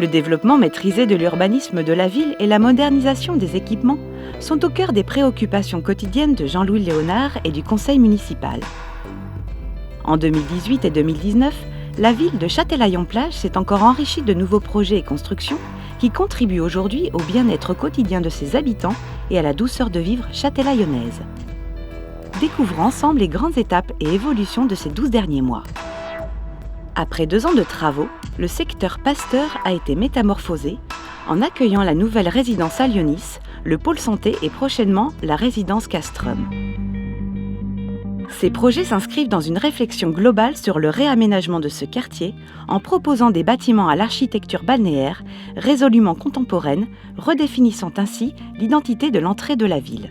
Le développement maîtrisé de l'urbanisme de la ville et la modernisation des équipements sont au cœur des préoccupations quotidiennes de Jean-Louis Léonard et du conseil municipal. En 2018 et 2019, la ville de Châtelaillon-Plage s'est encore enrichie de nouveaux projets et constructions qui contribuent aujourd'hui au bien-être quotidien de ses habitants et à la douceur de vivre châtelaillonnaise. Découvrons ensemble les grandes étapes et évolutions de ces 12 derniers mois. Après 2 ans de travaux, le secteur Pasteur a été métamorphosé en accueillant la nouvelle résidence à Lyonis, le pôle santé et prochainement la résidence Castrum. Ces projets s'inscrivent dans une réflexion globale sur le réaménagement de ce quartier en proposant des bâtiments à l'architecture balnéaire, résolument contemporaine, redéfinissant ainsi l'identité de l'entrée de la ville.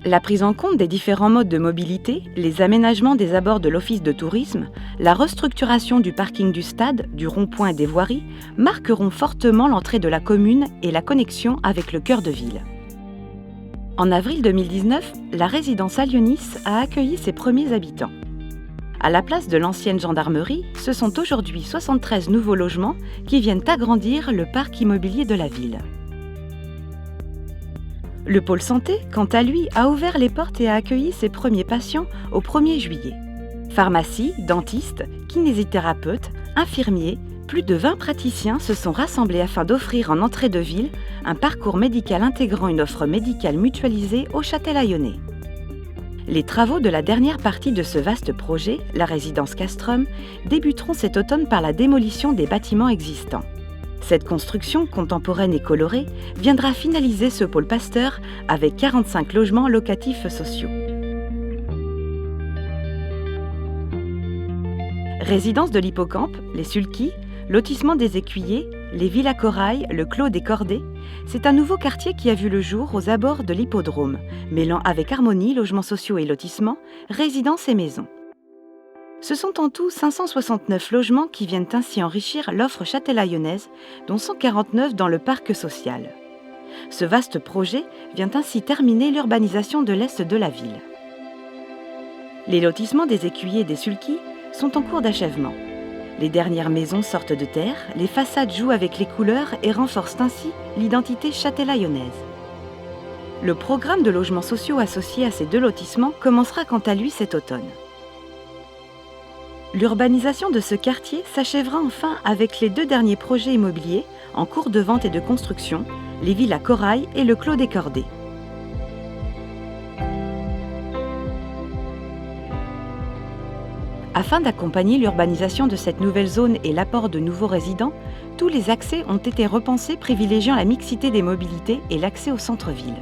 La prise en compte des différents modes de mobilité, les aménagements des abords de l'office de tourisme, la restructuration du parking du stade, du rond-point et des voiries marqueront fortement l'entrée de la commune et la connexion avec le cœur de ville. En avril 2019, la résidence à Lyonis a accueilli ses premiers habitants. À la place de l'ancienne gendarmerie, ce sont aujourd'hui 73 nouveaux logements qui viennent agrandir le parc immobilier de la ville. Le pôle santé, quant à lui, a ouvert les portes et a accueilli ses premiers patients au 1er juillet. Pharmacie, dentistes, kinésithérapeutes, infirmiers, plus de 20 praticiens se sont rassemblés afin d'offrir en entrée de ville un parcours médical intégrant une offre médicale mutualisée aux Châtelaillonnais. Les travaux de la dernière partie de ce vaste projet, la résidence Castrum, débuteront cet automne par la démolition des bâtiments existants. Cette construction contemporaine et colorée viendra finaliser ce pôle Pasteur avec 45 logements locatifs sociaux. Résidence de l'Hippocampe, les Sulky, lotissement des Écuyers, les Villas Corail, le Clos des Cordées, c'est un nouveau quartier qui a vu le jour aux abords de l'hippodrome, mêlant avec harmonie logements sociaux et lotissements, résidences et maisons. Ce sont en tout 569 logements qui viennent ainsi enrichir l'offre châtelaillonnaise, dont 149 dans le parc social. Ce vaste projet vient ainsi terminer l'urbanisation de l'est de la ville. Les lotissements des Écuyers et des Sulky sont en cours d'achèvement. Les dernières maisons sortent de terre, les façades jouent avec les couleurs et renforcent ainsi l'identité châtelaillonnaise. Le programme de logements sociaux associé à ces 2 lotissements commencera quant à lui cet automne. L'urbanisation de ce quartier s'achèvera enfin avec les 2 derniers projets immobiliers en cours de vente et de construction, les Villas Corail et le Clos des Cordées. Afin d'accompagner l'urbanisation de cette nouvelle zone et l'apport de nouveaux résidents, tous les accès ont été repensés privilégiant la mixité des mobilités et l'accès au centre-ville.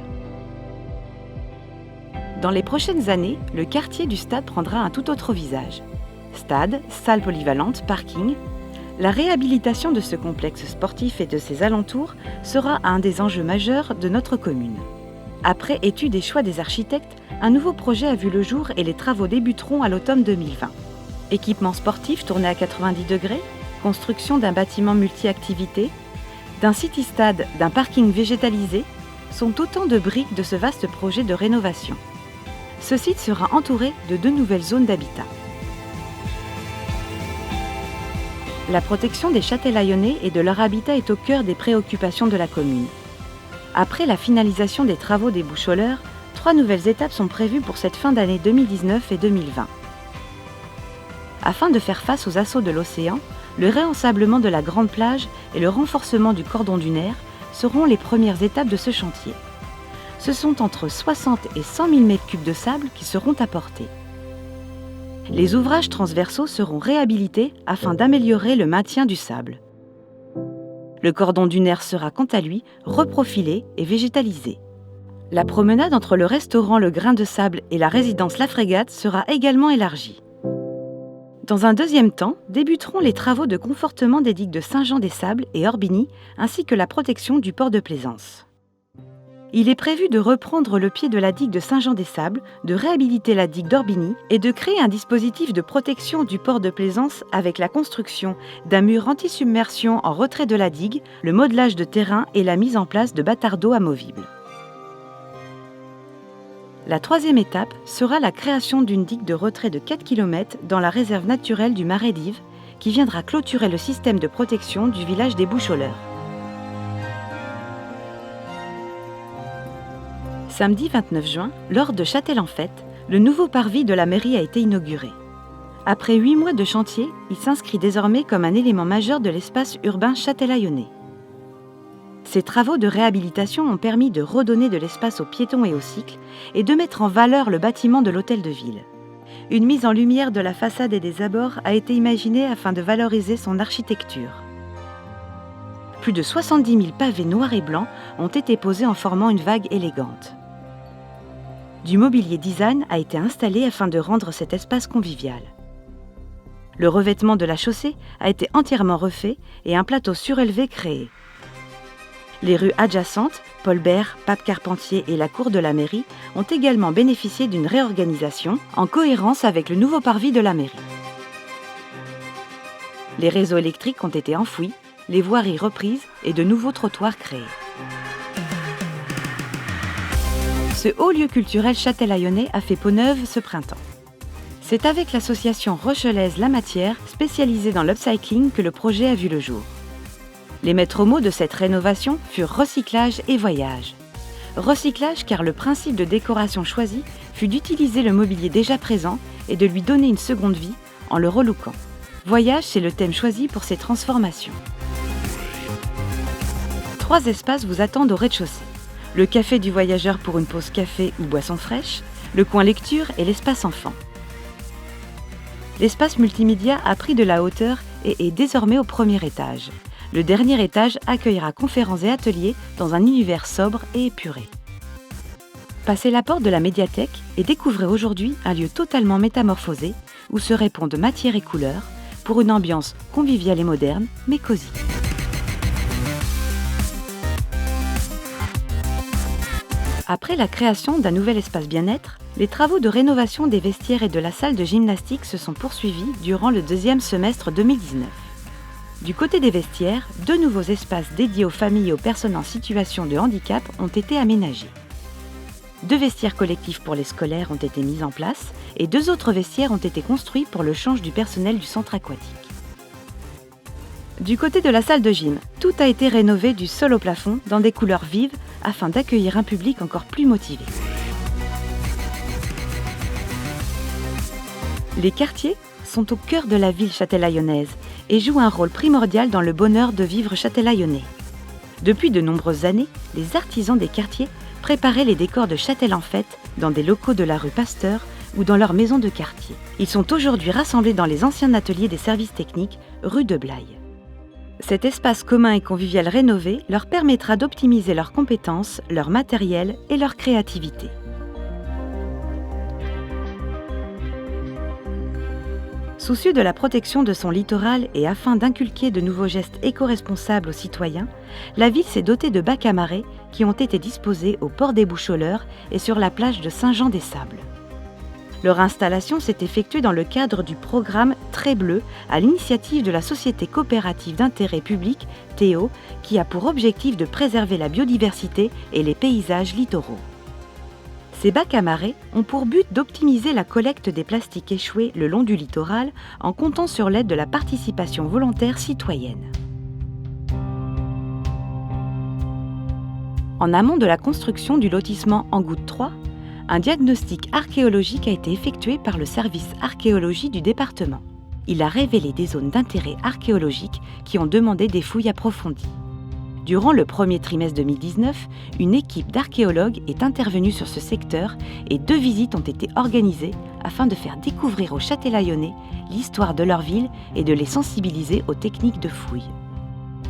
Dans les prochaines années, le quartier du stade prendra un tout autre visage. Stade, salle polyvalente, parking. La réhabilitation de ce complexe sportif et de ses alentours sera un des enjeux majeurs de notre commune. Après étude et choix des architectes, un nouveau projet a vu le jour et les travaux débuteront à l'automne 2020. Équipement sportif tourné à 90 degrés, construction d'un bâtiment multi-activités, d'un city-stade, d'un parking végétalisé, sont autant de briques de ce vaste projet de rénovation. Ce site sera entouré de 2 nouvelles zones d'habitat. La protection des Châtelaillonnais et de leur habitat est au cœur des préoccupations de la commune. Après la finalisation des travaux des boucholeurs, 3 nouvelles étapes sont prévues pour cette fin d'année 2019 et 2020. Afin de faire face aux assauts de l'océan, le réensablement de la grande plage et le renforcement du cordon dunaire seront les premières étapes de ce chantier. Ce sont entre 60 et 100 000 m3 de sable qui seront apportés. Les ouvrages transversaux seront réhabilités afin d'améliorer le maintien du sable. Le cordon dunaire sera quant à lui reprofilé et végétalisé. La promenade entre le restaurant Le Grain de Sable et la résidence La Frégate sera également élargie. Dans un deuxième temps, débuteront les travaux de confortement des digues de Saint-Jean-des-Sables et Orbigny, ainsi que la protection du port de plaisance. Il est prévu de reprendre le pied de la digue de Saint-Jean-des-Sables, de réhabiliter la digue d'Orbigny et de créer un dispositif de protection du port de plaisance avec la construction d'un mur anti-submersion en retrait de la digue, le modelage de terrain et la mise en place de bâtards d'eau amovibles. La 3e étape sera la création d'une digue de retrait de 4 km dans la réserve naturelle du Marais d'Yves, qui viendra clôturer le système de protection du village des Boucholeurs. Samedi 29 juin, lors de Châtel-en-Fête, le nouveau parvis de la mairie a été inauguré. Après 8 mois de chantier, il s'inscrit désormais comme un élément majeur de l'espace urbain châtelaillonnais. Ces travaux de réhabilitation ont permis de redonner de l'espace aux piétons et aux cycles et de mettre en valeur le bâtiment de l'hôtel de ville. Une mise en lumière de la façade et des abords a été imaginée afin de valoriser son architecture. Plus de 70 000 pavés noirs et blancs ont été posés en formant une vague élégante. Du mobilier design a été installé afin de rendre cet espace convivial. Le revêtement de la chaussée a été entièrement refait et un plateau surélevé créé. Les rues adjacentes, Paul Bert, Pape Carpentier et la cour de la mairie ont également bénéficié d'une réorganisation en cohérence avec le nouveau parvis de la mairie. Les réseaux électriques ont été enfouis, les voiries reprises et de nouveaux trottoirs créés. Ce haut lieu culturel châtelaillonnais a fait peau neuve ce printemps. C'est avec l'association rochelaise La Matière, spécialisée dans l'upcycling, que le projet a vu le jour. Les maîtres mots de cette rénovation furent recyclage et voyage. Recyclage car le principe de décoration choisi fut d'utiliser le mobilier déjà présent et de lui donner une seconde vie en le relookant. Voyage, c'est le thème choisi pour ces transformations. 3 espaces vous attendent au rez-de-chaussée. Le café du voyageur pour une pause café ou boisson fraîche, le coin lecture et l'espace enfant. L'espace multimédia a pris de la hauteur et est désormais au premier étage. Le dernier étage accueillera conférences et ateliers dans un univers sobre et épuré. Passez la porte de la médiathèque et découvrez aujourd'hui un lieu totalement métamorphosé où se répondent matière et couleurs pour une ambiance conviviale et moderne, mais cosy. Après la création d'un nouvel espace bien-être, les travaux de rénovation des vestiaires et de la salle de gymnastique se sont poursuivis durant le 2e semestre 2019. Du côté des vestiaires, 2 nouveaux espaces dédiés aux familles et aux personnes en situation de handicap ont été aménagés. 2 vestiaires collectifs pour les scolaires ont été mis en place et 2 autres vestiaires ont été construits pour le change du personnel du centre aquatique. Du côté de la salle de gym, tout a été rénové du sol au plafond dans des couleurs vives afin d'accueillir un public encore plus motivé. Les quartiers sont au cœur de la ville châtelaillonnaise et jouent un rôle primordial dans le bonheur de vivre châtelaillonnais. Depuis de nombreuses années, les artisans des quartiers préparaient les décors de Châtel-en-Fête dans des locaux de la rue Pasteur ou dans leur maison de quartier. Ils sont aujourd'hui rassemblés dans les anciens ateliers des services techniques, rue de Blaye. Cet espace commun et convivial rénové leur permettra d'optimiser leurs compétences, leur matériel et leur créativité. Soucieux de la protection de son littoral et afin d'inculquer de nouveaux gestes éco-responsables aux citoyens, la ville s'est dotée de bacs à marée qui ont été disposés au port des Boucholeurs et sur la plage de Saint-Jean-des-Sables. Leur installation s'est effectuée dans le cadre du programme Trait Bleu à l'initiative de la société coopérative d'intérêt public Théo qui a pour objectif de préserver la biodiversité et les paysages littoraux. Ces bacs à marée ont pour but d'optimiser la collecte des plastiques échoués le long du littoral en comptant sur l'aide de la participation volontaire citoyenne. En amont de la construction du lotissement Engoutte 3, un diagnostic archéologique a été effectué par le service archéologie du département. Il a révélé des zones d'intérêt archéologique qui ont demandé des fouilles approfondies. Durant le premier trimestre 2019, une équipe d'archéologues est intervenue sur ce secteur et 2 visites ont été organisées afin de faire découvrir aux Châtelaillonnais l'histoire de leur ville et de les sensibiliser aux techniques de fouilles.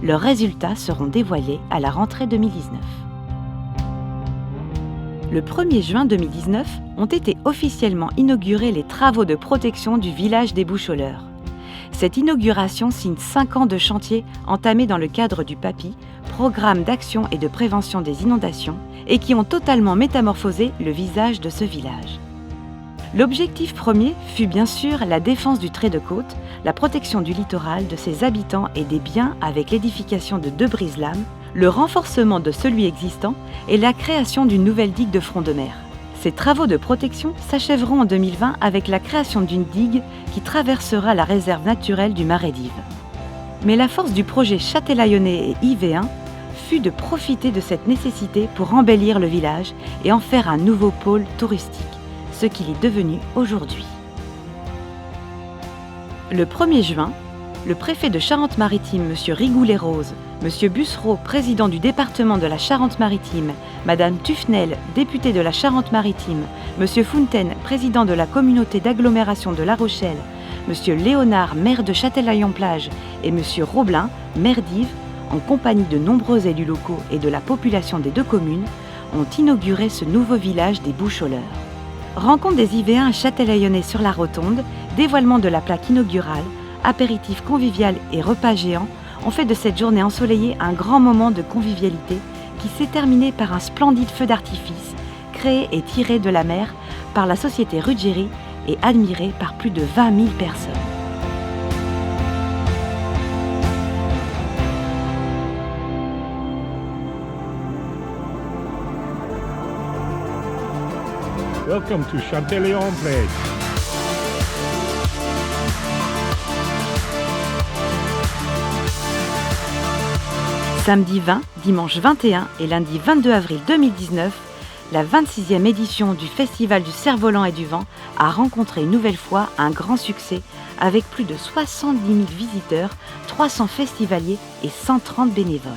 Leurs résultats seront dévoilés à la rentrée 2019. Le 1er juin 2019 ont été officiellement inaugurés les travaux de protection du village des Boucholeurs. Cette inauguration signe 5 ans de chantier entamés dans le cadre du PAPI, Programme d'action et de prévention des inondations, et qui ont totalement métamorphosé le visage de ce village. L'objectif premier fut bien sûr la défense du trait de côte, la protection du littoral, de ses habitants et des biens avec l'édification de 2 brise-lames, le renforcement de celui existant et la création d'une nouvelle digue de front de mer. Ces travaux de protection s'achèveront en 2020 avec la création d'une digue qui traversera la réserve naturelle du Marais d'Yves. Mais la force du projet châtelaillonnais et yvéen fut de profiter de cette nécessité pour embellir le village et en faire un nouveau pôle touristique, ce qu'il est devenu aujourd'hui. Le 1er juin, le préfet de Charente-Maritime, M. Rigoulet-Rose, M. Bussereau, président du département de la Charente-Maritime, Mme Tufnel, députée de la Charente-Maritime, M. Fontaine, président de la communauté d'agglomération de La Rochelle, M. Léonard, maire de Châtelaillon-Plage et M. Roblin, maire d'Yves, en compagnie de nombreux élus locaux et de la population des deux communes, ont inauguré ce nouveau village des Boucholeurs. Rencontre des Yvéens à Châtelaillonnais sur la Rotonde, dévoilement de la plaque inaugurale, apéritif convivial et repas géants ont fait de cette journée ensoleillée un grand moment de convivialité qui s'est terminé par un splendide feu d'artifice créé et tiré de la mer par la société Ruggieri et admiré par plus de 20 000 personnes. Welcome to Châtelaillon-Plage. Samedi 20, dimanche 21 et lundi 22 avril 2019, la 26e édition du Festival du Cerf-Volant et du Vent a rencontré une nouvelle fois un grand succès avec plus de 70 000 visiteurs, 300 festivaliers et 130 bénévoles.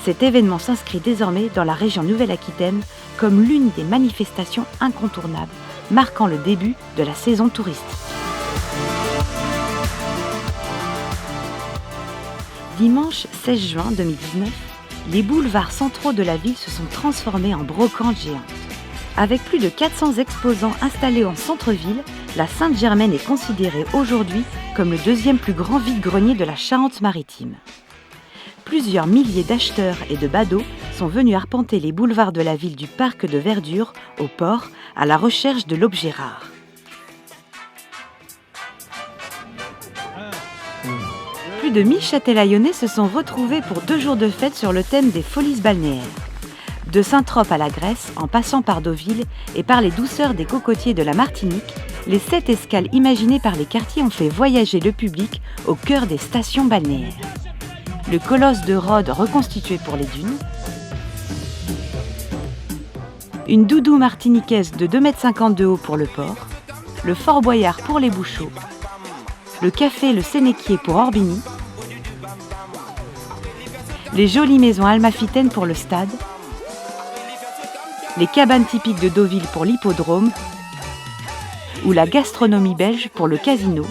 Cet événement s'inscrit désormais dans la région Nouvelle-Aquitaine comme l'une des manifestations incontournables, marquant le début de la saison touristique. Dimanche 16 juin 2019, les boulevards centraux de la ville se sont transformés en brocantes géantes. Avec plus de 400 exposants installés en centre-ville, la Sainte-Germaine est considérée aujourd'hui comme le deuxième plus grand vide-grenier de la Charente-Maritime. Plusieurs milliers d'acheteurs et de badauds sont venus arpenter les boulevards de la ville du parc de Verdure au port à la recherche de l'objet rare. Plus de 1000 Châtelaillonnais se sont retrouvés pour 2 jours de fête sur le thème des folies balnéaires. De Saint-Trope à la Grèce, en passant par Deauville et par les douceurs des cocotiers de la Martinique, les 7 escales imaginées par les quartiers ont fait voyager le public au cœur des stations balnéaires. Le colosse de Rhodes reconstitué pour les dunes, une doudou martiniquaise de 2,50 m de haut pour le port, le Fort Boyard pour les Bouchots, le café Le Sénéquier pour Orbigny, les jolies maisons almafitaines pour le stade, les cabanes typiques de Deauville pour l'hippodrome ou la gastronomie belge pour le casino.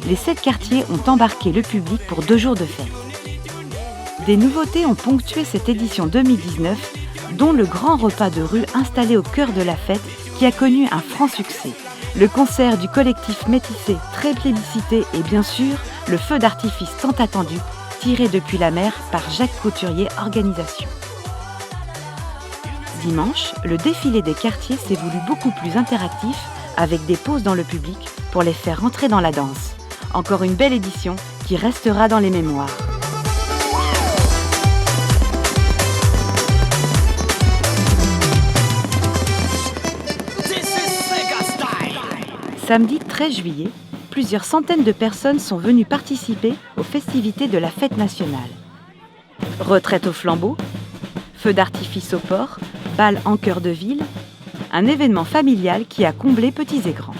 Les 7 quartiers ont embarqué le public pour 2 jours de fête. Des nouveautés ont ponctué cette édition 2019, dont le grand repas de rue installé au cœur de la fête qui a connu un franc succès. Le concert du collectif Métissé, très plébiscité, et bien sûr, le feu d'artifice tant attendu, tiré depuis la mer par Jacques Couturier Organisation. Dimanche, le défilé des quartiers s'est voulu beaucoup plus interactif, avec des pauses dans le public pour les faire entrer dans la danse. Encore une belle édition qui restera dans les mémoires. Samedi 13 juillet, plusieurs centaines de personnes sont venues participer aux festivités de la fête nationale. Retraite au flambeau, feu d'artifice au port, bal en cœur de ville, un événement familial qui a comblé petits et grands.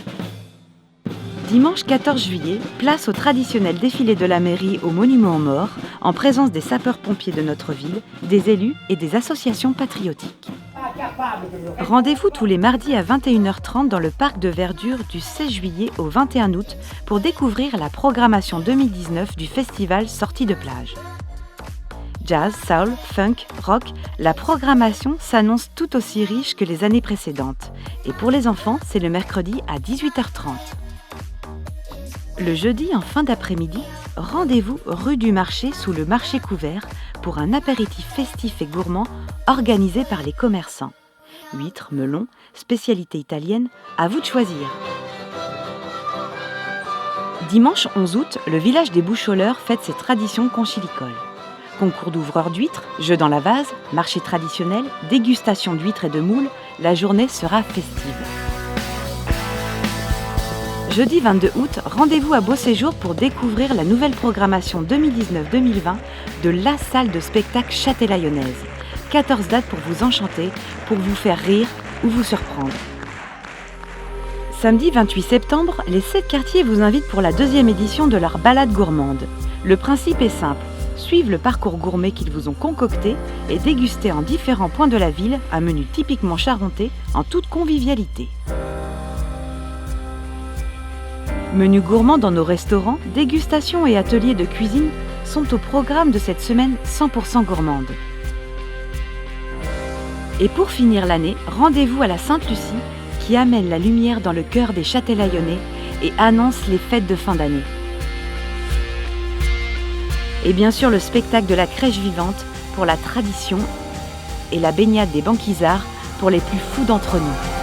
Dimanche 14 juillet, place au traditionnel défilé de la mairie au Monument aux Morts, en présence des sapeurs-pompiers de notre ville, des élus et des associations patriotiques. Rendez-vous tous les mardis à 21h30 dans le parc de Verdure du 16 juillet au 21 août pour découvrir la programmation 2019 du festival Sorties de plage. Jazz, soul, funk, rock, la programmation s'annonce tout aussi riche que les années précédentes. Et pour les enfants, c'est le mercredi à 18h30. Le jeudi, en fin d'après-midi, rendez-vous rue du Marché sous le marché couvert pour un apéritif festif et gourmand organisé par les commerçants. Huîtres, melons, spécialité italienne, à vous de choisir. Dimanche 11 août, le village des Boucholeurs fête ses traditions conchilicoles. Concours d'ouvreurs d'huîtres, jeux dans la vase, marché traditionnel, dégustation d'huîtres et de moules, la journée sera festive. Jeudi 22 août, rendez-vous à Beau Séjour pour découvrir la nouvelle programmation 2019-2020 de la salle de spectacle châtelaillonnaise. 14 dates pour vous enchanter, pour vous faire rire ou vous surprendre. Samedi 28 septembre, les 7 quartiers vous invitent pour la 2e édition de leur balade gourmande. Le principe est simple, suivre le parcours gourmet qu'ils vous ont concocté et déguster en différents points de la ville un menu typiquement charentais en toute convivialité. Menus gourmands dans nos restaurants, dégustations et ateliers de cuisine sont au programme de cette semaine 100% gourmande. Et pour finir l'année, rendez-vous à la Sainte-Lucie qui amène la lumière dans le cœur des Châtelaillonnais et annonce les fêtes de fin d'année. Et bien sûr le spectacle de la crèche vivante pour la tradition et la baignade des banquisards pour les plus fous d'entre nous.